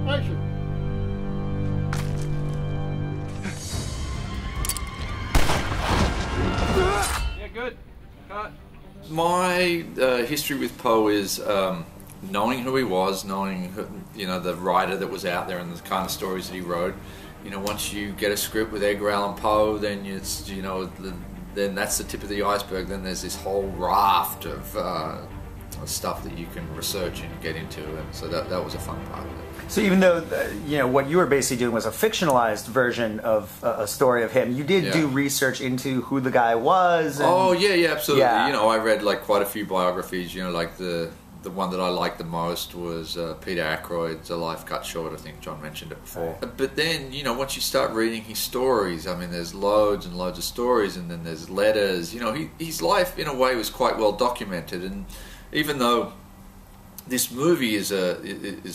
Action. Yeah, good. Cut. My history with Poe is knowing who he was, knowing who, you know, the writer that was out there and the kind of stories that he wrote. You know, once you get a script with Edgar Allan Poe, then it's, you know, then that's the tip of the iceberg. Then there's this whole raft of stuff that you can research and get into, and so that was a fun part of it. So even though you know what you were basically doing was a fictionalized version of a story of him, you did do research into who the guy was. And, oh yeah, absolutely. Yeah. You know, I read like quite a few biographies. You know, like the one that I liked the most was Peter Ackroyd's A Life Cut Short. I think John mentioned it before. Right. But then, you know, once you start reading his stories, I mean, there's loads and loads of stories, and then there's letters. You know, his life in a way was quite well documented, and even though this movie is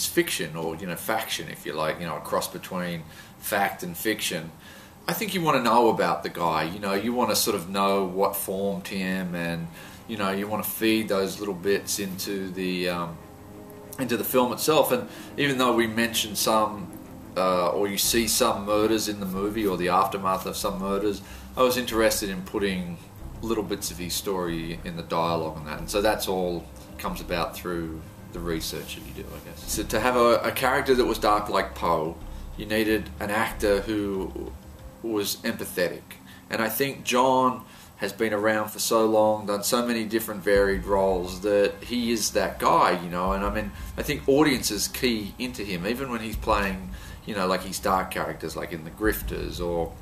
fiction, or, you know, faction, if you like, you know, a cross between fact and fiction, I think you want to know about the guy. You know, you want to sort of know what formed him, and, you know, you want to feed those little bits into the film itself. And even though we mention some, or you see some murders in the movie, or the aftermath of some murders, I was interested in putting little bits of his story in the dialogue and that. And so that's all comes about through the research that you do, I guess. So to have a character that was dark like Poe, you needed an actor who was empathetic. And I think John has been around for so long, done so many different varied roles, that he is that guy, you know. And I mean, I think audiences key into him, even when he's playing, you know, like his dark characters, like in The Grifters or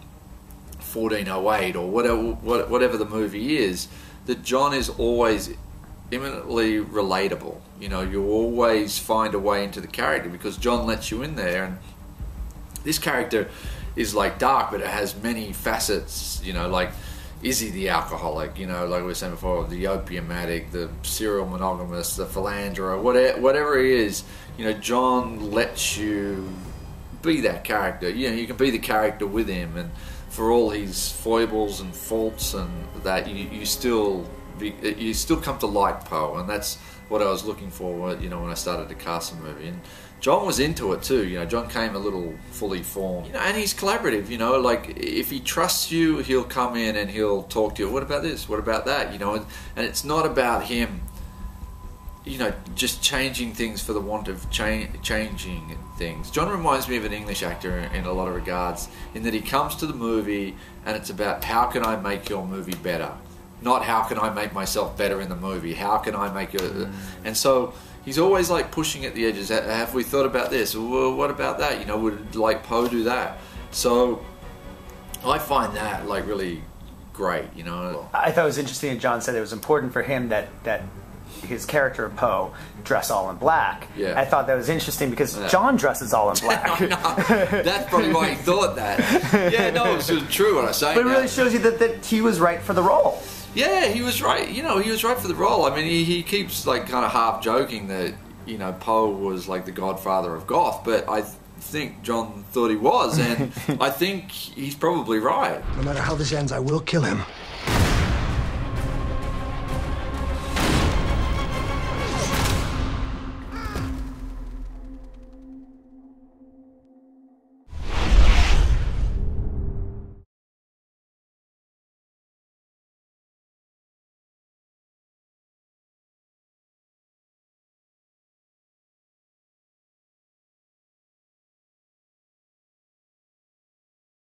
1408 or whatever the movie is, that John is always eminently relatable. You know, you always find a way into the character because John lets you in there. And this character is like dark, but it has many facets, you know, like, is he the alcoholic, you know, like we were saying before, the opium addict, the serial monogamous, the philanderer, whatever he is, you know, John lets you be that character. You know, you can be the character with him, and for all his foibles and faults and that, you still come to like Poe, and that's what I was looking for, you know, when I started to cast the movie. And John was into it too, you know. John came a little fully formed, you know, and he's collaborative, you know, like if he trusts you, he'll come in and he'll talk to you. What about this? What about that? You know, and it's not about him, you know, just changing things for the want of changing things. John reminds me of an English actor in a lot of regards, in that he comes to the movie and it's about, how can I make your movie better? Not how can I make myself better in the movie? How can I make it? And so he's always like pushing at the edges. Have we thought about this? Well, what about that? You know, would like Poe do that? So I find that like really great, you know. I thought it was interesting that John said it was important for him that his character of Poe dress all in black. Yeah. I thought that was interesting because John dresses all in black. No, that's probably why he thought that. Yeah, no, it's true what I say. But it really shows you that he was right for the role. Yeah, he was right. You know, he was right for the role. I mean, he keeps like kind of half joking that, you know, Poe was like the godfather of goth, but I think John thought he was, and I think he's probably right. No matter how this ends, I will kill him.